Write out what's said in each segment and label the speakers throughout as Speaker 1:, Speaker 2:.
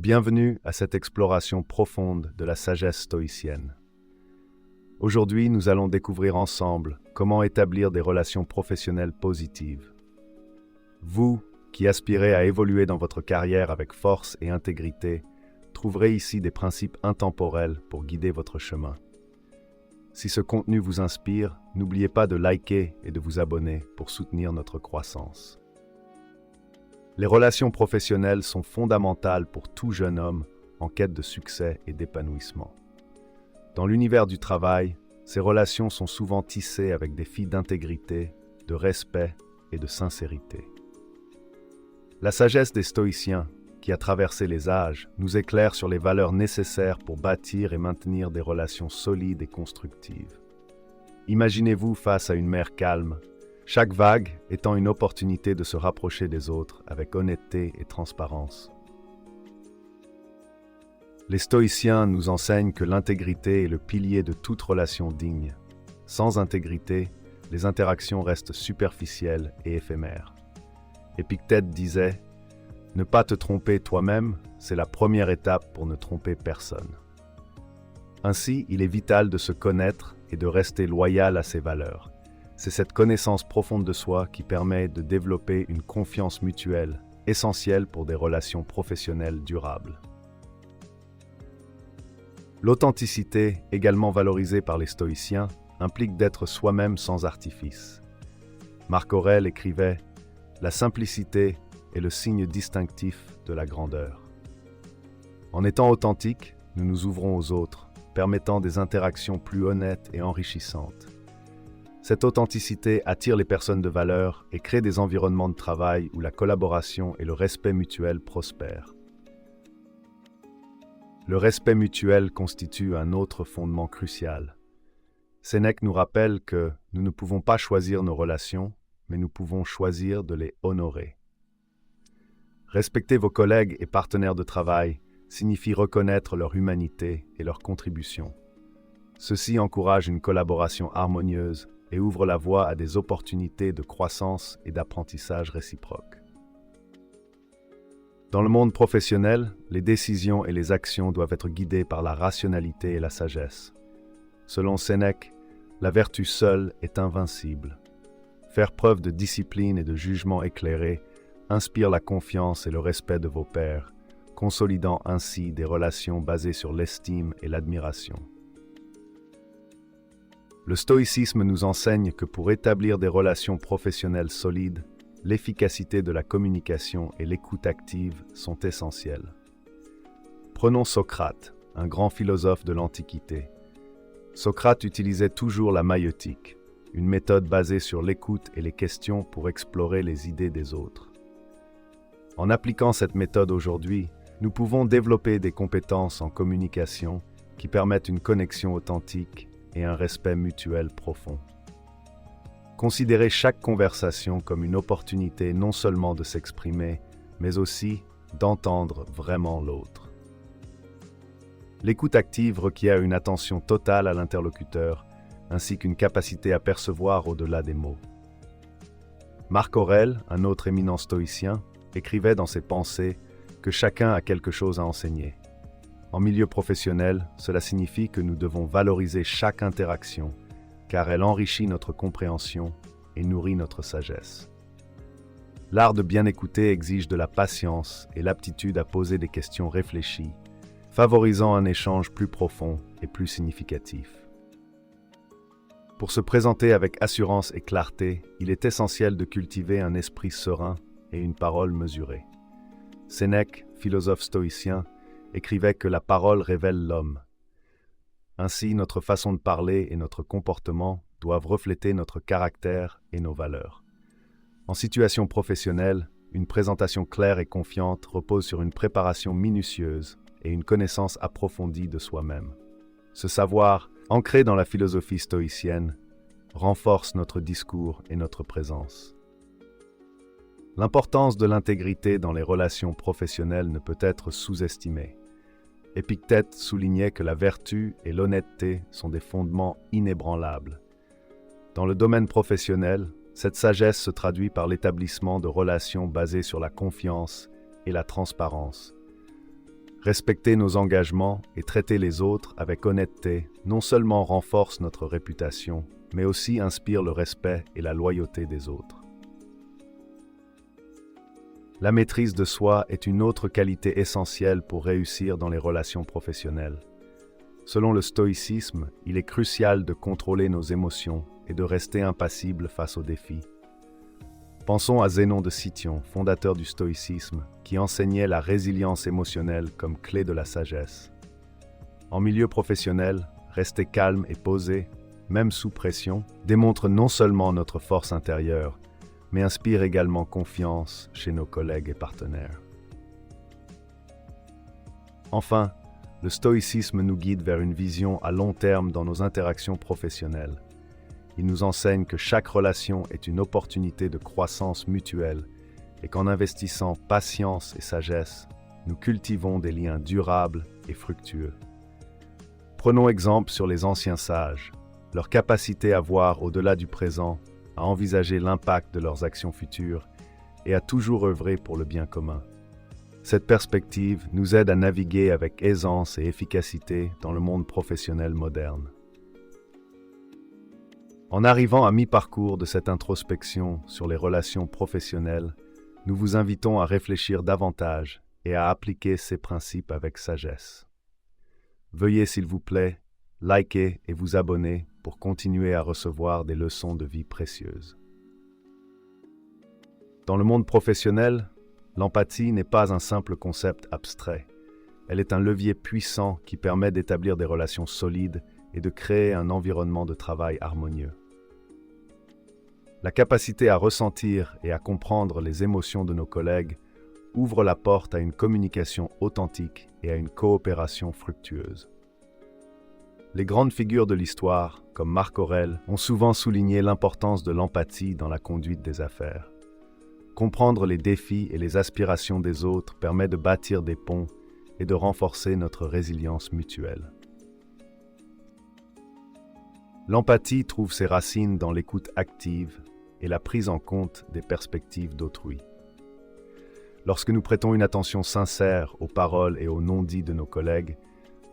Speaker 1: Bienvenue à cette exploration profonde de la sagesse stoïcienne. Aujourd'hui, nous allons découvrir ensemble comment établir des relations professionnelles positives. Vous, qui aspirez à évoluer dans votre carrière avec force et intégrité, trouverez ici des principes intemporels pour guider votre chemin. Si ce contenu vous inspire, n'oubliez pas de liker et de vous abonner pour soutenir notre croissance. Les relations professionnelles sont fondamentales pour tout jeune homme en quête de succès et d'épanouissement. Dans l'univers du travail, ces relations sont souvent tissées avec des fils d'intégrité, de respect et de sincérité. La sagesse des stoïciens, qui a traversé les âges, nous éclaire sur les valeurs nécessaires pour bâtir et maintenir des relations solides et constructives. Imaginez-vous face à une mer calme, chaque vague étant une opportunité de se rapprocher des autres avec honnêteté et transparence. Les stoïciens nous enseignent que l'intégrité est le pilier de toute relation digne. Sans intégrité, les interactions restent superficielles et éphémères. Épictète disait « Ne pas te tromper toi-même, c'est la première étape pour ne tromper personne ». Ainsi, il est vital de se connaître et de rester loyal à ses valeurs. C'est cette connaissance profonde de soi qui permet de développer une confiance mutuelle, essentielle pour des relations professionnelles durables. L'authenticité, également valorisée par les stoïciens, implique d'être soi-même sans artifice. Marc Aurèle écrivait « La simplicité est le signe distinctif de la grandeur ». En étant authentique, nous nous ouvrons aux autres, permettant des interactions plus honnêtes et enrichissantes. Cette authenticité attire les personnes de valeur et crée des environnements de travail où la collaboration et le respect mutuel prospèrent. Le respect mutuel constitue un autre fondement crucial. Sénèque nous rappelle que nous ne pouvons pas choisir nos relations, mais nous pouvons choisir de les honorer. Respecter vos collègues et partenaires de travail signifie reconnaître leur humanité et leur contribution. Ceci encourage une collaboration harmonieuse et ouvre la voie à des opportunités de croissance et d'apprentissage réciproque. Dans le monde professionnel, les décisions et les actions doivent être guidées par la rationalité et la sagesse. Selon Sénèque, la vertu seule est invincible. Faire preuve de discipline et de jugement éclairé inspire la confiance et le respect de vos pairs, consolidant ainsi des relations basées sur l'estime et l'admiration. Le stoïcisme nous enseigne que pour établir des relations professionnelles solides, l'efficacité de la communication et l'écoute active sont essentielles. Prenons Socrate, un grand philosophe de l'Antiquité. Socrate utilisait toujours la maïeutique, une méthode basée sur l'écoute et les questions pour explorer les idées des autres. En appliquant cette méthode aujourd'hui, nous pouvons développer des compétences en communication qui permettent une connexion authentique et un respect mutuel profond. Considérez chaque conversation comme une opportunité non seulement de s'exprimer, mais aussi d'entendre vraiment l'autre. L'écoute active requiert une attention totale à l'interlocuteur, ainsi qu'une capacité à percevoir au-delà des mots. Marc Aurèle, un autre éminent stoïcien, écrivait dans ses pensées que chacun a quelque chose à enseigner. En milieu professionnel, cela signifie que nous devons valoriser chaque interaction, car elle enrichit notre compréhension et nourrit notre sagesse. L'art de bien écouter exige de la patience et l'aptitude à poser des questions réfléchies, favorisant un échange plus profond et plus significatif. Pour se présenter avec assurance et clarté, il est essentiel de cultiver un esprit serein et une parole mesurée. Sénèque, philosophe stoïcien, écrivait que la parole révèle l'homme. Ainsi, notre façon de parler et notre comportement doivent refléter notre caractère et nos valeurs. En situation professionnelle, une présentation claire et confiante repose sur une préparation minutieuse et une connaissance approfondie de soi-même. Ce savoir, ancré dans la philosophie stoïcienne, renforce notre discours et notre présence. L'importance de l'intégrité dans les relations professionnelles ne peut être sous-estimée. Épictète soulignait que la vertu et l'honnêteté sont des fondements inébranlables. Dans le domaine professionnel, cette sagesse se traduit par l'établissement de relations basées sur la confiance et la transparence. Respecter nos engagements et traiter les autres avec honnêteté non seulement renforce notre réputation, mais aussi inspire le respect et la loyauté des autres. La maîtrise de soi est une autre qualité essentielle pour réussir dans les relations professionnelles. Selon le stoïcisme, il est crucial de contrôler nos émotions et de rester impassible face aux défis. Pensons à Zénon de Cityon, fondateur du stoïcisme, qui enseignait la résilience émotionnelle comme clé de la sagesse. En milieu professionnel, rester calme et posé, même sous pression, démontre non seulement notre force intérieure, mais inspire également confiance chez nos collègues et partenaires. Enfin, le stoïcisme nous guide vers une vision à long terme dans nos interactions professionnelles. Il nous enseigne que chaque relation est une opportunité de croissance mutuelle et qu'en investissant patience et sagesse, nous cultivons des liens durables et fructueux. Prenons exemple sur les anciens sages, leur capacité à voir au-delà du présent, à envisager l'impact de leurs actions futures et à toujours œuvrer pour le bien commun. Cette perspective nous aide à naviguer avec aisance et efficacité dans le monde professionnel moderne. En arrivant à mi-parcours de cette introspection sur les relations professionnelles, nous vous invitons à réfléchir davantage et à appliquer ces principes avec sagesse. Veuillez, s'il vous plaît, liker et vous abonner pour continuer à recevoir des leçons de vie précieuses. Dans le monde professionnel, l'empathie n'est pas un simple concept abstrait. Elle est un levier puissant qui permet d'établir des relations solides et de créer un environnement de travail harmonieux. La capacité à ressentir et à comprendre les émotions de nos collègues ouvre la porte à une communication authentique et à une coopération fructueuse. Les grandes figures de l'histoire, comme Marc Aurèle, ont souvent souligné l'importance de l'empathie dans la conduite des affaires. Comprendre les défis et les aspirations des autres permet de bâtir des ponts et de renforcer notre résilience mutuelle. L'empathie trouve ses racines dans l'écoute active et la prise en compte des perspectives d'autrui. Lorsque nous prêtons une attention sincère aux paroles et aux non-dits de nos collègues,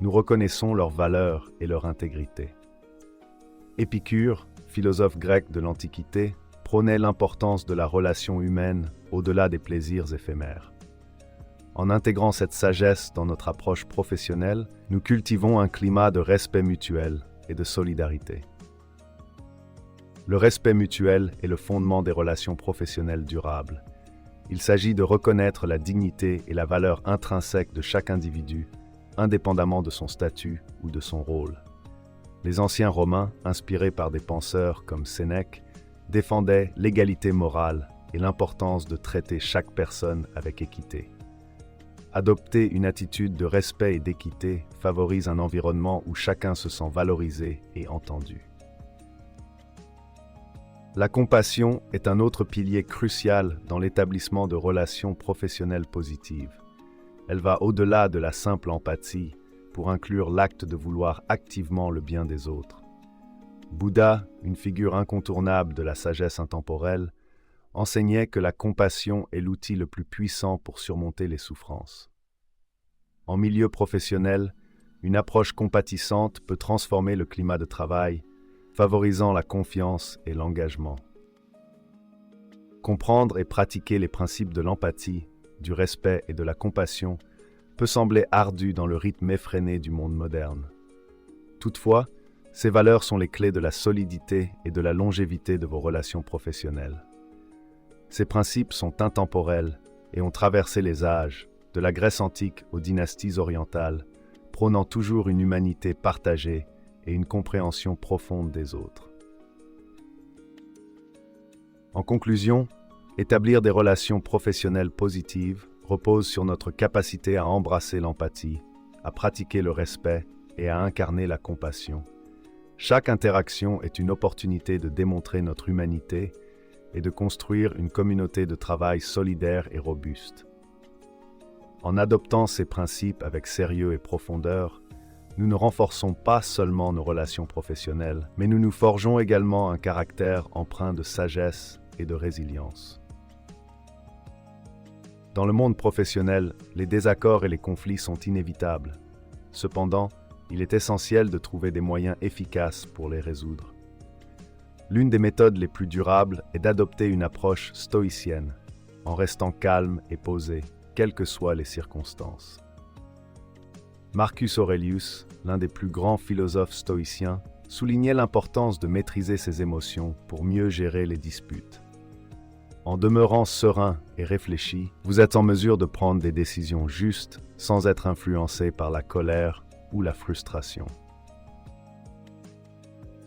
Speaker 1: nous reconnaissons leur valeur et leur intégrité. Épicure, philosophe grec de l'Antiquité, prônait l'importance de la relation humaine au-delà des plaisirs éphémères. En intégrant cette sagesse dans notre approche professionnelle, nous cultivons un climat de respect mutuel et de solidarité. Le respect mutuel est le fondement des relations professionnelles durables. Il s'agit de reconnaître la dignité et la valeur intrinsèque de chaque individu, indépendamment de son statut ou de son rôle. Les anciens Romains, inspirés par des penseurs comme Sénèque, défendaient l'égalité morale et l'importance de traiter chaque personne avec équité. Adopter une attitude de respect et d'équité favorise un environnement où chacun se sent valorisé et entendu. La compassion est un autre pilier crucial dans l'établissement de relations professionnelles positives. Elle va au-delà de la simple empathie pour inclure l'acte de vouloir activement le bien des autres. Bouddha, une figure incontournable de la sagesse intemporelle, enseignait que la compassion est l'outil le plus puissant pour surmonter les souffrances. En milieu professionnel, une approche compatissante peut transformer le climat de travail, favorisant la confiance et l'engagement. Comprendre et pratiquer les principes de l'empathie, du respect et de la compassion peut sembler ardu dans le rythme effréné du monde moderne. Toutefois, ces valeurs sont les clés de la solidité et de la longévité de vos relations professionnelles. Ces principes sont intemporels et ont traversé les âges, de la Grèce antique aux dynasties orientales, prônant toujours une humanité partagée et une compréhension profonde des autres. En conclusion, établir des relations professionnelles positives repose sur notre capacité à embrasser l'empathie, à pratiquer le respect et à incarner la compassion. Chaque interaction est une opportunité de démontrer notre humanité et de construire une communauté de travail solidaire et robuste. En adoptant ces principes avec sérieux et profondeur, nous ne renforçons pas seulement nos relations professionnelles, mais nous nous forgeons également un caractère empreint de sagesse et de résilience. Dans le monde professionnel, les désaccords et les conflits sont inévitables. Cependant, il est essentiel de trouver des moyens efficaces pour les résoudre. L'une des méthodes les plus durables est d'adopter une approche stoïcienne, en restant calme et posé, quelles que soient les circonstances. Marcus Aurelius, l'un des plus grands philosophes stoïciens, soulignait l'importance de maîtriser ses émotions pour mieux gérer les disputes. En demeurant serein et réfléchi, vous êtes en mesure de prendre des décisions justes sans être influencé par la colère ou la frustration.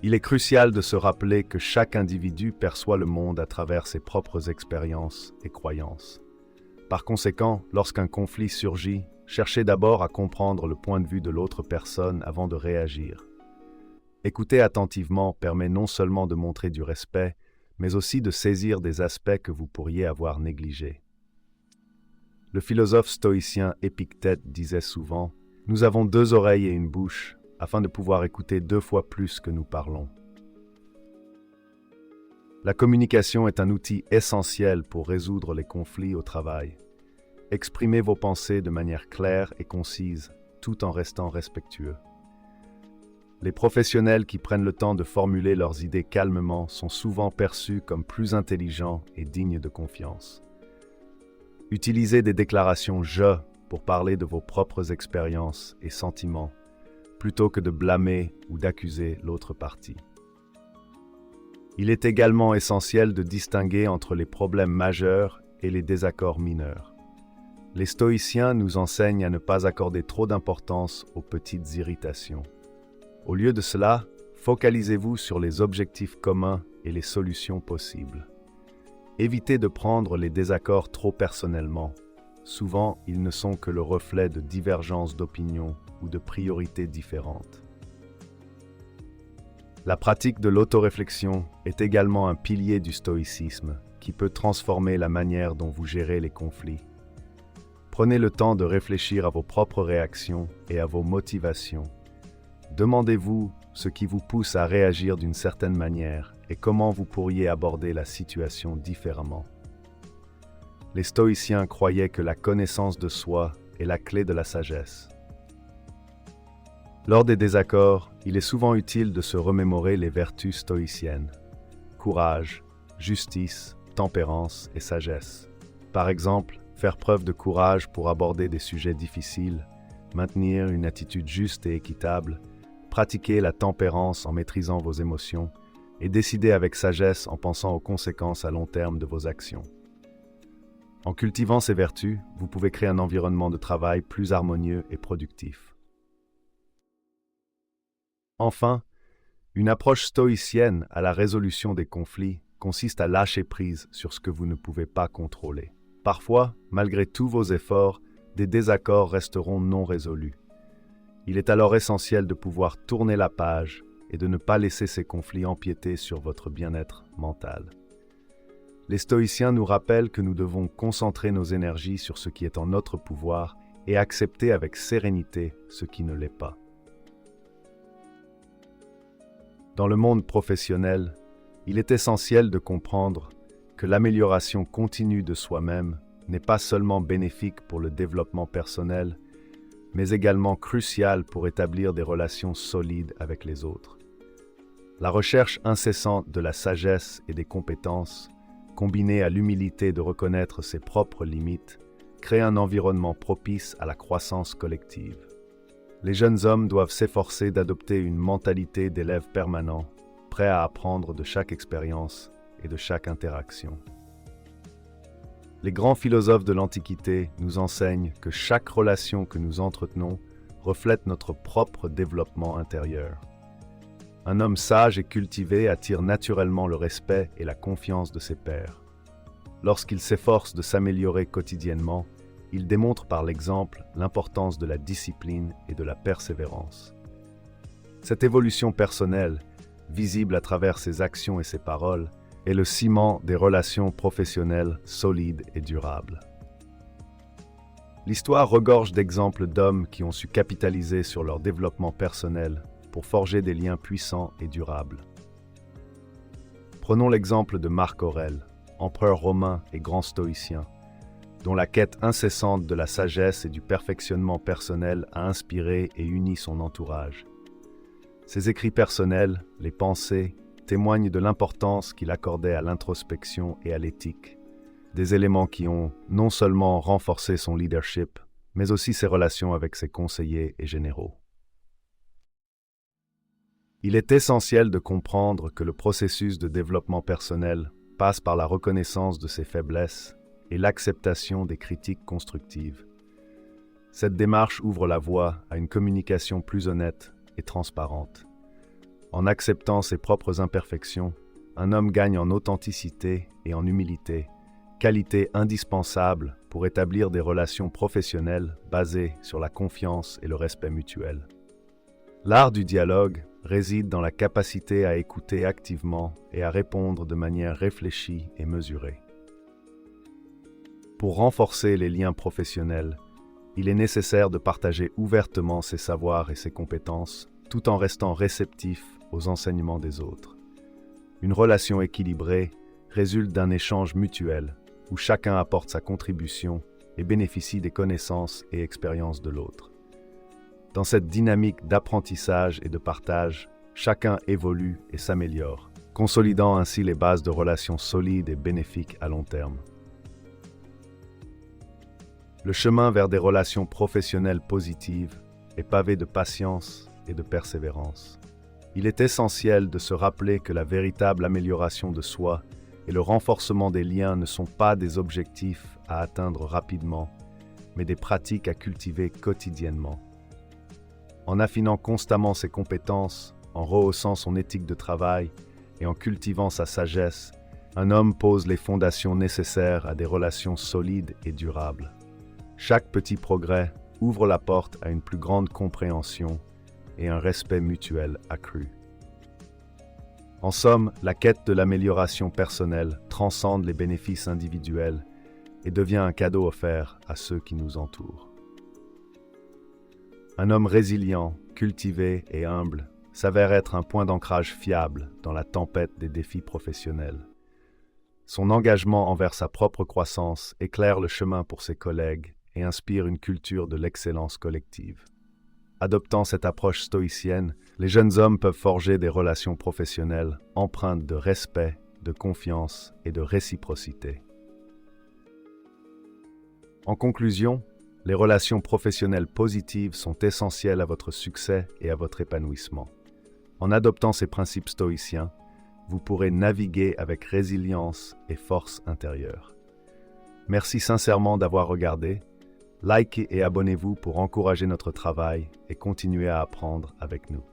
Speaker 1: Il est crucial de se rappeler que chaque individu perçoit le monde à travers ses propres expériences et croyances. Par conséquent, lorsqu'un conflit surgit, cherchez d'abord à comprendre le point de vue de l'autre personne avant de réagir. Écouter attentivement permet non seulement de montrer du respect, mais aussi de saisir des aspects que vous pourriez avoir négligés. Le philosophe stoïcien Épictète disait souvent « Nous avons 2 oreilles et une bouche, afin de pouvoir écouter 2 fois plus que nous parlons. » La communication est un outil essentiel pour résoudre les conflits au travail. Exprimez vos pensées de manière claire et concise, tout en restant respectueux. Les professionnels qui prennent le temps de formuler leurs idées calmement sont souvent perçus comme plus intelligents et dignes de confiance. Utilisez des déclarations « je » pour parler de vos propres expériences et sentiments, plutôt que de blâmer ou d'accuser l'autre partie. Il est également essentiel de distinguer entre les problèmes majeurs et les désaccords mineurs. Les stoïciens nous enseignent à ne pas accorder trop d'importance aux petites irritations. Au lieu de cela, focalisez-vous sur les objectifs communs et les solutions possibles. Évitez de prendre les désaccords trop personnellement. Souvent, ils ne sont que le reflet de divergences d'opinions ou de priorités différentes. La pratique de l'autoréflexion est également un pilier du stoïcisme qui peut transformer la manière dont vous gérez les conflits. Prenez le temps de réfléchir à vos propres réactions et à vos motivations. Demandez-vous ce qui vous pousse à réagir d'une certaine manière et comment vous pourriez aborder la situation différemment. Les stoïciens croyaient que la connaissance de soi est la clé de la sagesse. Lors des désaccords, il est souvent utile de se remémorer les vertus stoïciennes: courage, justice, tempérance et sagesse. Par exemple, faire preuve de courage pour aborder des sujets difficiles, maintenir une attitude juste et équitable, pratiquer la tempérance en maîtrisant vos émotions et décider avec sagesse en pensant aux conséquences à long terme de vos actions. En cultivant ces vertus, vous pouvez créer un environnement de travail plus harmonieux et productif. Enfin, une approche stoïcienne à la résolution des conflits consiste à lâcher prise sur ce que vous ne pouvez pas contrôler. Parfois, malgré tous vos efforts, des désaccords resteront non résolus. Il est alors essentiel de pouvoir tourner la page et de ne pas laisser ces conflits empiéter sur votre bien-être mental. Les stoïciens nous rappellent que nous devons concentrer nos énergies sur ce qui est en notre pouvoir et accepter avec sérénité ce qui ne l'est pas. Dans le monde professionnel, il est essentiel de comprendre que l'amélioration continue de soi-même n'est pas seulement bénéfique pour le développement personnel, mais également cruciale pour établir des relations solides avec les autres. La recherche incessante de la sagesse et des compétences, combinée à l'humilité de reconnaître ses propres limites, crée un environnement propice à la croissance collective. Les jeunes hommes doivent s'efforcer d'adopter une mentalité d'élève permanent, prêt à apprendre de chaque expérience et de chaque interaction. Les grands philosophes de l'Antiquité nous enseignent que chaque relation que nous entretenons reflète notre propre développement intérieur. Un homme sage et cultivé attire naturellement le respect et la confiance de ses pairs. Lorsqu'il s'efforce de s'améliorer quotidiennement, il démontre par l'exemple l'importance de la discipline et de la persévérance. Cette évolution personnelle, visible à travers ses actions et ses paroles, est le ciment des relations professionnelles solides et durables. L'histoire regorge d'exemples d'hommes qui ont su capitaliser sur leur développement personnel pour forger des liens puissants et durables. Prenons l'exemple de Marc Aurèle, empereur romain et grand stoïcien. dont la quête incessante de la sagesse et du perfectionnement personnel a inspiré et uni son entourage. Ses écrits personnels, les pensées, témoignent de l'importance qu'il accordait à l'introspection et à l'éthique, des éléments qui ont non seulement renforcé son leadership, mais aussi ses relations avec ses conseillers et généraux. Il est essentiel de comprendre que le processus de développement personnel passe par la reconnaissance de ses faiblesses et l'acceptation des critiques constructives. Cette démarche ouvre la voie à une communication plus honnête et transparente. En acceptant ses propres imperfections, un homme gagne en authenticité et en humilité, qualité indispensable pour établir des relations professionnelles basées sur la confiance et le respect mutuel. L'art du dialogue réside dans la capacité à écouter activement et à répondre de manière réfléchie et mesurée. Pour renforcer les liens professionnels, il est nécessaire de partager ouvertement ses savoirs et ses compétences, tout en restant réceptif aux enseignements des autres. Une relation équilibrée résulte d'un échange mutuel, où chacun apporte sa contribution et bénéficie des connaissances et expériences de l'autre. Dans cette dynamique d'apprentissage et de partage, chacun évolue et s'améliore, consolidant ainsi les bases de relations solides et bénéfiques à long terme. Le chemin vers des relations professionnelles positives est pavé de patience et de persévérance. Il est essentiel de se rappeler que la véritable amélioration de soi et le renforcement des liens ne sont pas des objectifs à atteindre rapidement, mais des pratiques à cultiver quotidiennement. En affinant constamment ses compétences, en rehaussant son éthique de travail et en cultivant sa sagesse, un homme pose les fondations nécessaires à des relations solides et durables. Chaque petit progrès ouvre la porte à une plus grande compréhension et un respect mutuel accru. En somme, la quête de l'amélioration personnelle transcende les bénéfices individuels et devient un cadeau offert à ceux qui nous entourent. Un homme résilient, cultivé et humble s'avère être un point d'ancrage fiable dans la tempête des défis professionnels. Son engagement envers sa propre croissance éclaire le chemin pour ses collègues et inspire une culture de l'excellence collective. Adoptant cette approche stoïcienne, les jeunes hommes peuvent forger des relations professionnelles empreintes de respect, de confiance et de réciprocité. En conclusion, les relations professionnelles positives sont essentielles à votre succès et à votre épanouissement. En adoptant ces principes stoïciens, vous pourrez naviguer avec résilience et force intérieure. Merci sincèrement d'avoir regardé. Likez et abonnez-vous pour encourager notre travail et continuer à apprendre avec nous.